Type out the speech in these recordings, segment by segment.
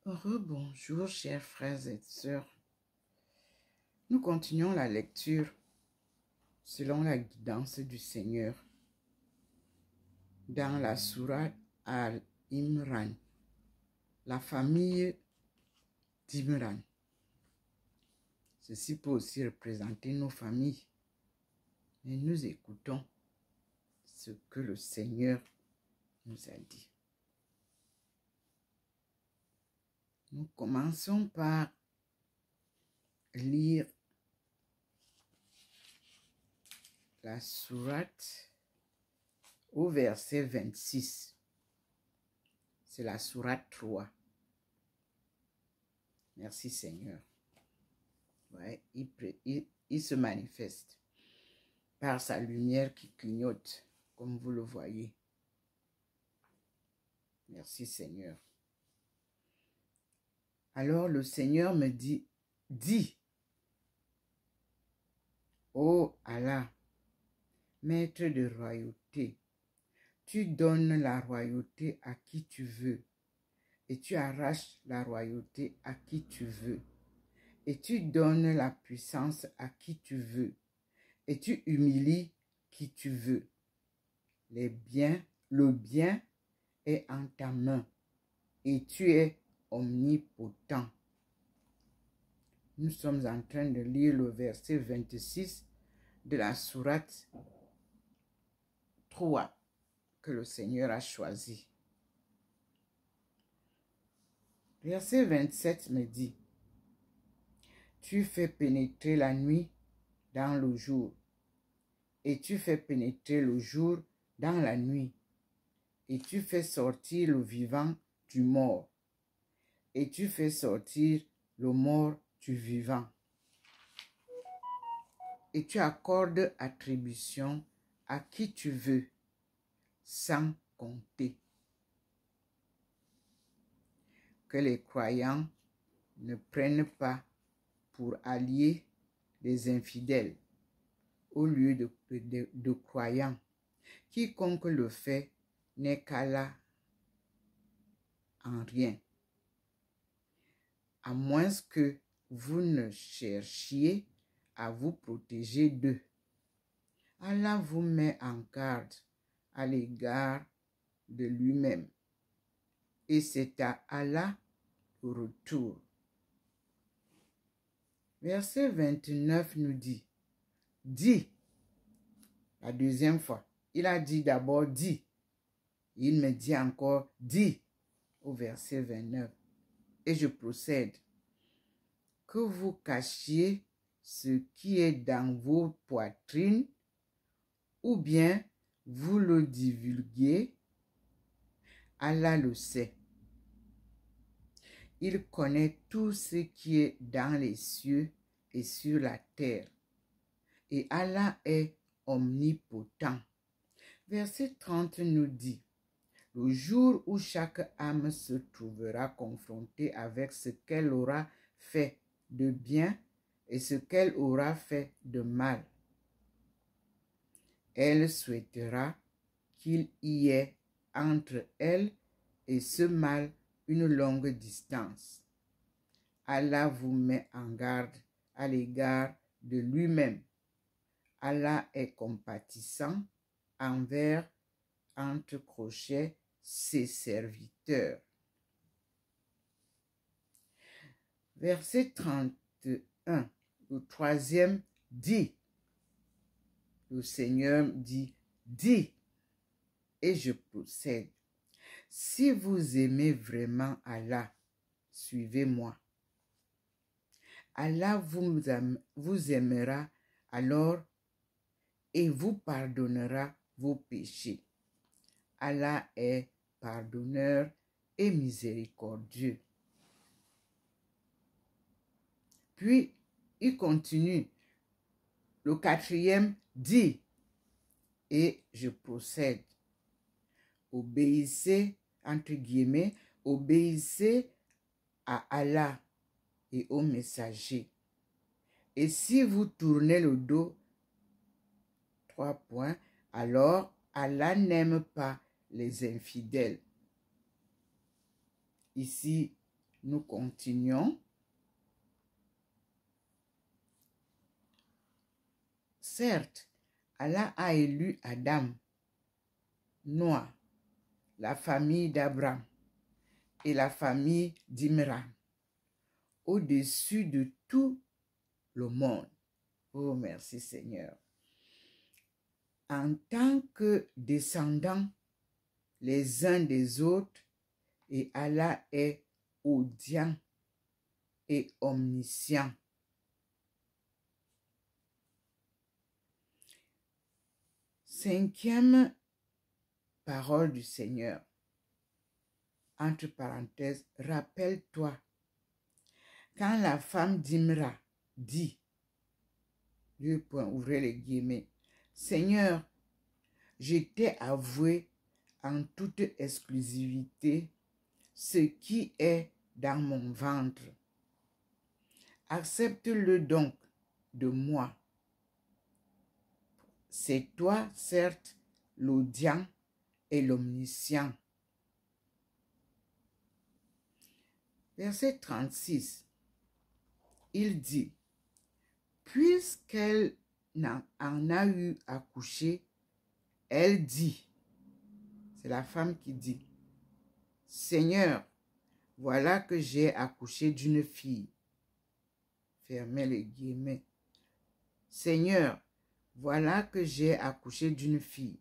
Rebonjour, chers frères et sœurs. Nous continuons la lecture selon la guidance du Seigneur dans la sourate Al-Imran, la famille d'Imran. Ceci peut aussi représenter nos familles. Mais nous écoutons ce que le Seigneur nous a dit. Nous commençons par lire la sourate au verset 26. C'est la sourate 3. Merci Seigneur. Ouais, il se manifeste par sa lumière qui clignote, comme vous le voyez. Merci Seigneur. Alors le Seigneur me dit, dis, ô Allah, maître de royauté, tu donnes la royauté à qui tu veux, et tu arraches la royauté à qui tu veux, et tu donnes la puissance à qui tu veux, et tu humilies qui tu veux. Le bien est en ta main, et tu es omnipotent. Nous sommes en train de lire le verset 26 de la sourate 3 que le Seigneur a choisi. Verset 27 me dit, tu fais pénétrer la nuit dans le jour, et tu fais pénétrer le jour dans la nuit, et tu fais sortir le vivant du mort, et tu fais sortir le mort du vivant. Et tu accordes attribution à qui tu veux, sans compter. Que les croyants ne prennent pas pour alliés les infidèles au lieu de croyants. Quiconque le fait n'est qu'Allah en rien, à moins que vous ne cherchiez à vous protéger d'eux. Allah vous met en garde à l'égard de lui-même, et c'est à Allah le retour. Verset 29 nous dit, dis, la deuxième fois. Il a dit d'abord, dis. Il me dit encore, dis, au verset 29. Et je procède. Que vous cachiez ce qui est dans vos poitrines, ou bien vous le divulguez, Allah le sait. Il connaît tout ce qui est dans les cieux et sur la terre. Et Allah est omnipotent. Verset 30 nous dit, le jour où chaque âme se trouvera confrontée avec ce qu'elle aura fait de bien et ce qu'elle aura fait de mal, elle souhaitera qu'il y ait entre elle et ce mal une longue distance. Allah vous met en garde à l'égard de lui-même. Allah est compatissant envers, entre crochets, ses serviteurs. Verset 31, le troisième dit, le Seigneur dit, dis, et je procède. Si vous aimez vraiment Allah, suivez-moi. Allah vous aimera alors et vous pardonnera vos péchés. Allah est pardonneur et miséricordieux. Puis, il continue. Le quatrième dit, et je procède. Obéissez, entre guillemets, obéissez à Allah et aux messagers. Et si vous tournez le dos, 3 points, alors Allah n'aime pas les infidèles. Ici, Nous continuons. Certes, Allah a élu Adam, Noah, la famille d'Abraham et la famille d'Imran au-dessus de tout le monde. Oh, merci Seigneur. En tant que descendants les uns des autres, et Allah est audient et omniscient. Cinquième parole du Seigneur. Entre parenthèses, rappelle-toi, quand la femme d'Imra dit, ouvrez les guillemets, Seigneur, je t'ai avoué en toute exclusivité ce qui est dans mon ventre. Accepte-le donc de moi. C'est toi, certes, l'audient et l'omniscient. Verset 36, il dit, puisqu'elle en a eu accouché, elle dit, c'est la femme qui dit, Seigneur, voilà que j'ai accouché d'une fille. Fermez les guillemets. Seigneur, voilà que j'ai accouché d'une fille.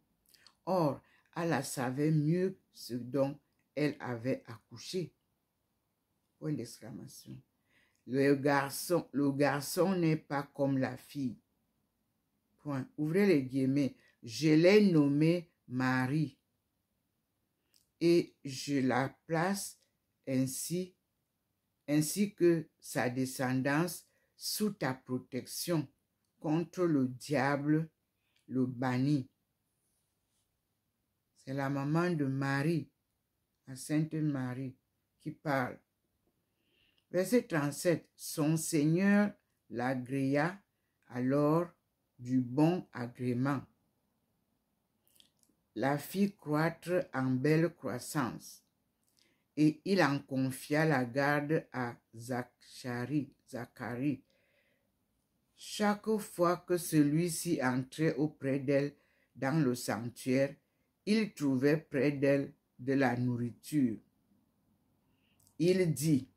Or, Allah savait mieux ce dont elle avait accouché. Point d'exclamation. Le garçon n'est pas comme la fille. Point. Ouvrez les guillemets. Je l'ai nommée Marie. Et je la place ainsi que sa descendance sous ta protection contre le diable, le banni. C'est la maman de Marie, la Sainte Marie, qui parle. Verset 37. Son Seigneur l'agréa alors du bon agrément. La fit croître en belle croissance, et il en confia la garde à Zacharie. Chaque fois que celui-ci entrait auprès d'elle dans le sanctuaire, il trouvait près d'elle de la nourriture. Il dit,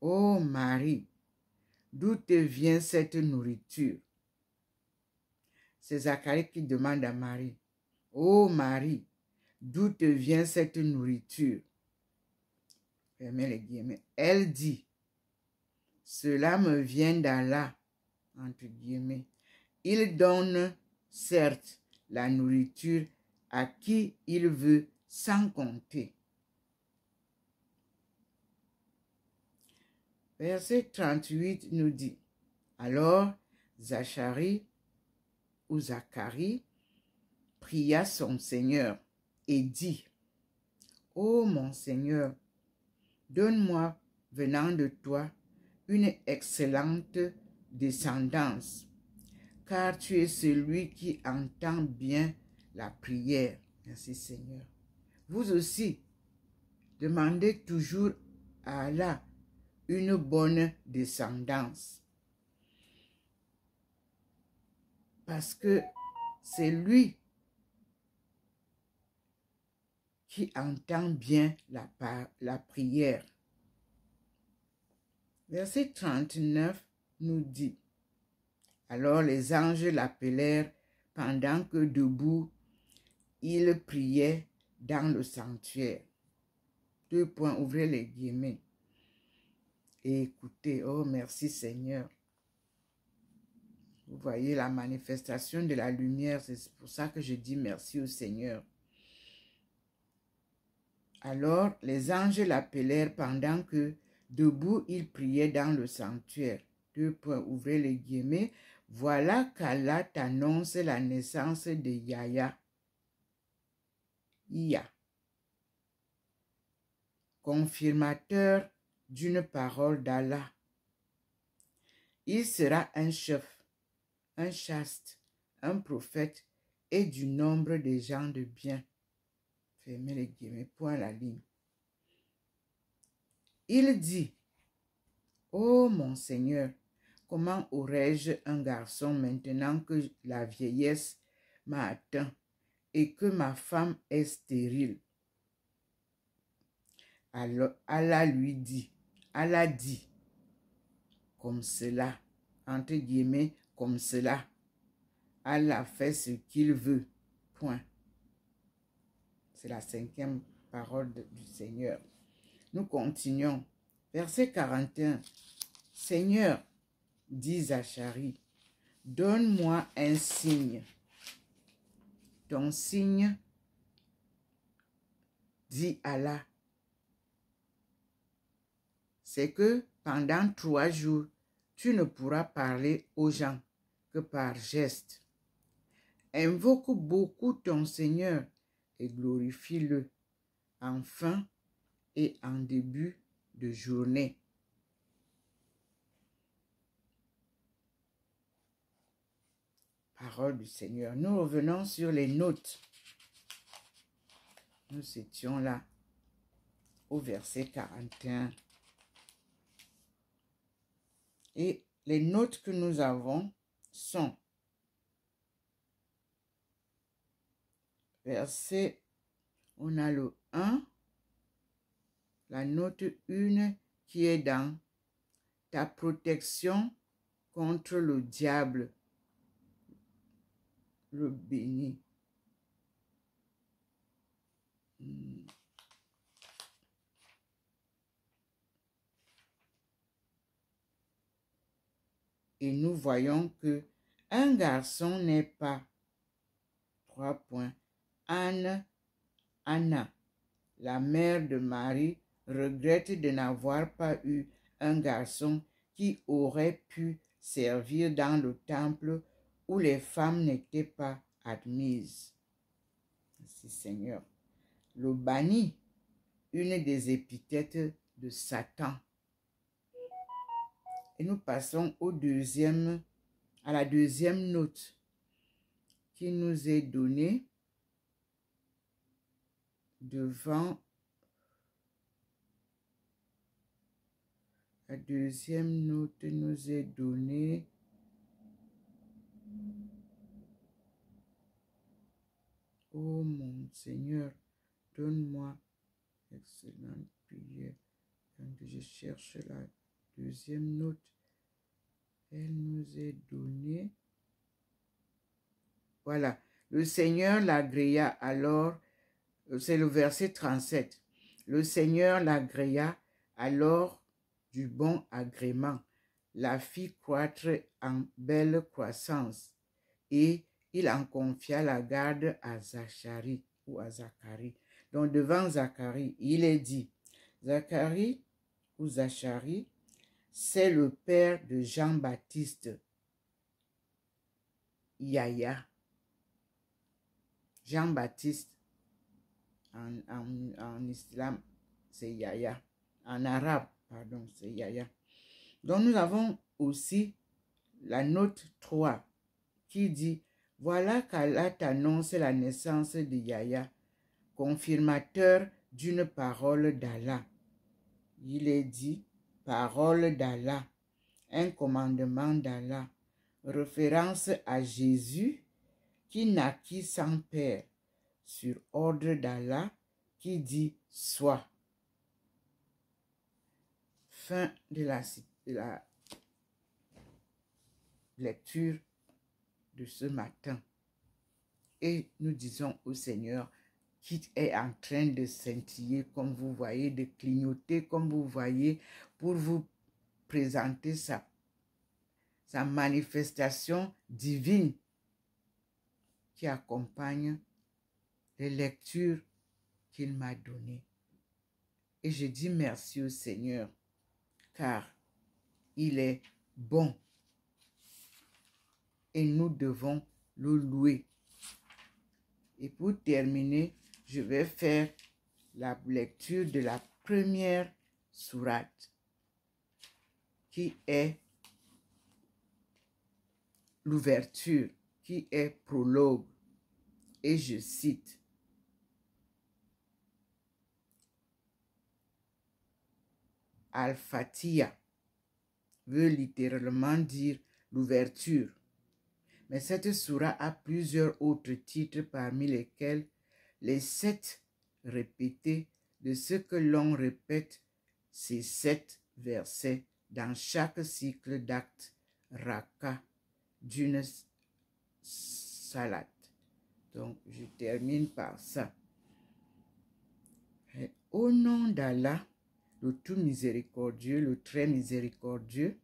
ô Marie, d'où te vient cette nourriture? C'est Zacharie qui demande à Marie, ô Marie, d'où te vient cette nourriture? Fermez les guillemets. Elle dit, cela me vient d'Allah, entre guillemets. Il donne, certes, la nourriture à qui il veut sans compter. Verset 38 nous dit, alors Zacharie pria son Seigneur et dit, ô mon Seigneur, donne-moi, venant de toi, une excellente descendance, car tu es celui qui entend bien la prière. Merci Seigneur. Vous aussi, demandez toujours à Allah une bonne descendance. Parce que c'est lui qui entend bien la prière. Verset 39 nous dit, alors les anges l'appelèrent pendant que debout, il priait dans le sanctuaire. Ouvrez les guillemets. Et écoutez, oh merci Seigneur. Vous voyez la manifestation de la lumière, c'est pour ça que je dis merci au Seigneur. Alors les anges l'appelèrent pendant que debout il priait dans le sanctuaire. Ouvrez les guillemets. Voilà qu'Allah t'annonce la naissance de Yahya, confirmateur d'une parole d'Allah. Il sera un chef, un chaste, un prophète et du nombre des gens de bien. Fermez les guillemets, point à la ligne. Il dit, ô mon Seigneur, comment aurais-je un garçon maintenant que la vieillesse m'a atteint et que ma femme est stérile? Alors Allah dit, comme cela, entre guillemets, comme cela. Allah fait ce qu'il veut. Point. C'est la 5e parole du Seigneur. Nous continuons. Verset 41. Seigneur, dit Zacharie, donne-moi un signe. Ton signe, dit Allah, c'est que pendant 3 jours, tu ne pourras parler aux gens que par geste. Invoque beaucoup ton Seigneur et glorifie-le en fin et en début de journée. Parole du Seigneur. Nous revenons sur les notes. Nous étions là au verset 41. Et les notes que nous avons sont verset, on a le 1, la note 1 qui est dans ta protection contre le diable, le béni. Et nous voyons que un garçon n'est pas, 3 points, Anna, la mère de Marie, regrette de n'avoir pas eu un garçon qui aurait pu servir dans le temple où les femmes n'étaient pas admises. Merci Seigneur. Le banni, une des épithètes de Satan. Et nous passons à la deuxième note qui nous est donnée devant la deuxième note nous est donnée ô mon Seigneur, donne-moi excellente prière. Quand je cherche la deuxième note, elle nous est donnée. Voilà. Le Seigneur l'agréa alors, c'est le verset 37. Le Seigneur l'agréa alors du bon agrément, la fit croître en belle croissance, et il en confia la garde à Zacharie ou à Zacharie. Donc devant Zacharie, il est dit, Zacharie ou Zacharie, c'est le père de Jean-Baptiste, Yahya. Jean-Baptiste, en islam, c'est Yahya. En arabe, pardon, c'est Yahya. Donc nous avons aussi la note 3 qui dit, voilà qu'Allah t'annonce la naissance de Yahya, confirmateur d'une parole d'Allah. Il est dit, parole d'Allah, un commandement d'Allah, référence à Jésus qui naquit sans père, sur ordre d'Allah qui dit soit. Fin de la lecture de ce matin. Et nous disons au Seigneur qui est en train de scintiller, comme vous voyez, de clignoter, comme vous voyez, pour vous présenter sa manifestation divine qui accompagne les lectures qu'il m'a données. Et je dis merci au Seigneur, car il est bon. Et nous devons le louer. Et pour terminer, je vais faire la lecture de la première sourate, qui est l'ouverture, qui est prologue. Et je cite, Al-Fatiha veut littéralement dire l'ouverture. Mais cette sourate a plusieurs autres titres parmi lesquels les 7 répétés de ce que l'on répète ces 7 versets dans chaque cycle d'actes raka d'une salat. Donc, je termine par ça. Et au nom d'Allah, le tout miséricordieux, le très miséricordieux,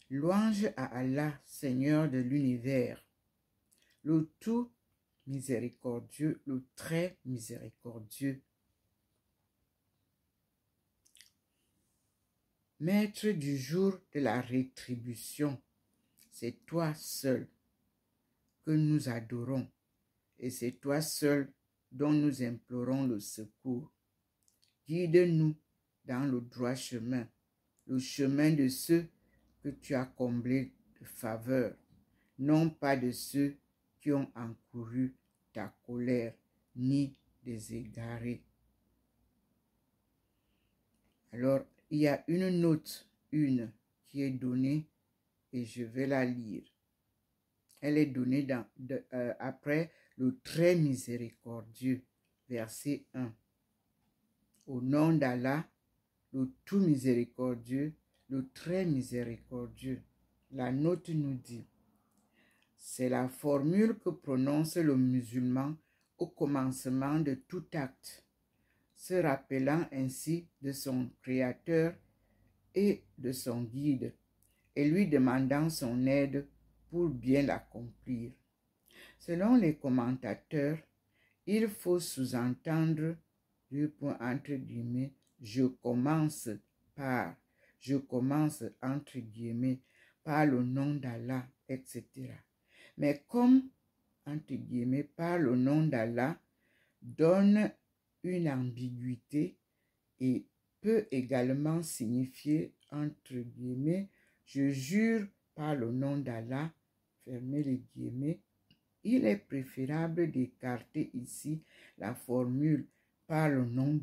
louange à Allah, Seigneur de l'univers, le tout miséricordieux, le très miséricordieux, maître du jour de la rétribution. C'est toi seul que nous adorons et c'est toi seul dont nous implorons le secours. Guide-nous dans le droit chemin, le chemin de ceux que tu as comblés de faveur, non pas de ceux qui ont encouru ta colère, ni des égarés. Alors, il y a une note, qui est donnée, et je vais la lire. Elle est donnée après le très miséricordieux, verset 1. Au nom d'Allah, le tout miséricordieux, le très miséricordieux. La note nous dit, c'est la formule que prononce le musulman au commencement de tout acte, se rappelant ainsi de son Créateur et de son guide, et lui demandant son aide pour bien l'accomplir. Selon les commentateurs, il faut sous-entendre, entre guillemets, je commence entre guillemets, par le nom d'Allah, etc. Mais comme, entre guillemets, par le nom d'Allah, donne une ambiguïté et peut également signifier, entre guillemets, je jure par le nom d'Allah, fermez les guillemets, il est préférable d'écarter ici la formule par le nom,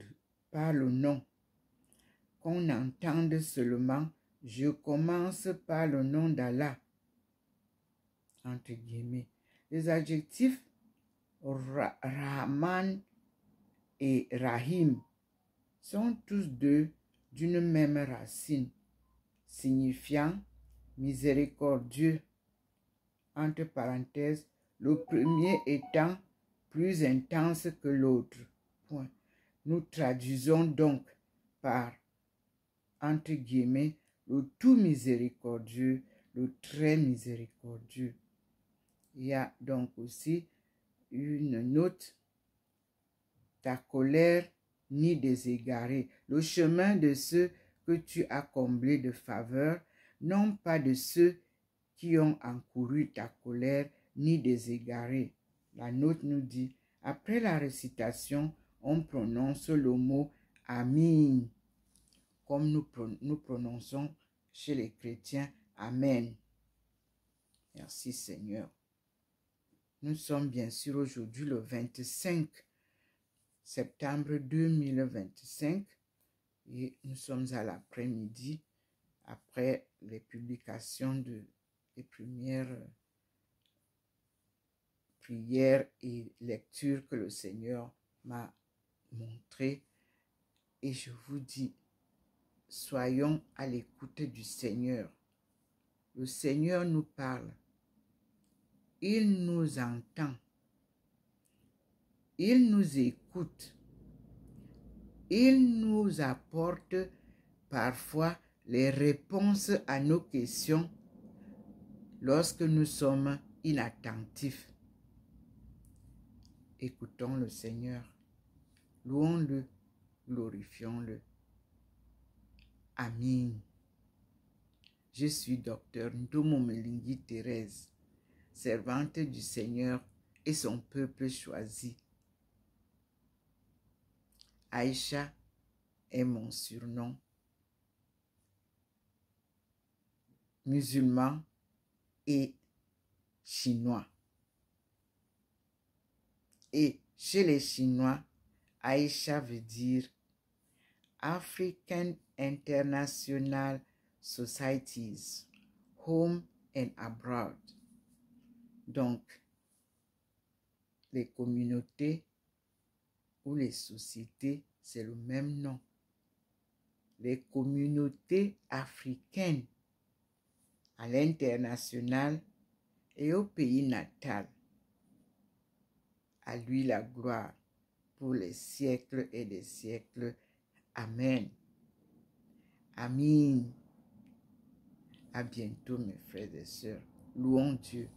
qu'on entende seulement je commence par le nom d'Allah, entre guillemets. Les adjectifs Rahman et Rahim sont tous deux d'une même racine, signifiant miséricordieux, entre parenthèses, le premier étant plus intense que l'autre. Point. Nous traduisons donc par, entre guillemets, le tout miséricordieux, le très miséricordieux. Il y a donc aussi une note, ta colère ni des égarés, le chemin de ceux que tu as comblés de faveur, non pas de ceux qui ont encouru ta colère ni des égarés. La note nous dit, après la récitation, on prononce le mot Amin, comme nous prononçons chez les chrétiens Amen. Merci Seigneur. Nous sommes bien sûr aujourd'hui le 25 septembre 2025 et nous sommes à l'après-midi après les publications des premières prières et lectures que le Seigneur m'a montrées. Et je vous dis, soyons à l'écoute du Seigneur. Le Seigneur nous parle. Il nous entend. Il nous écoute. Il nous apporte parfois les réponses à nos questions lorsque nous sommes inattentifs. Écoutons le Seigneur. Louons-le, glorifions-le. Amen. Je suis docteur Ndomo Melingi Thérèse, servante du Seigneur et son peuple choisi. Aïcha est mon surnom. Musulman et chinois. Et chez les Chinois, Aïcha veut dire African International Societies, home and abroad. Donc, les communautés ou les sociétés, c'est le même nom. Les communautés africaines à l'international et au pays natal. À lui la gloire pour les siècles et des siècles. Amen. Amin. À bientôt mes frères et sœurs. Louons Dieu.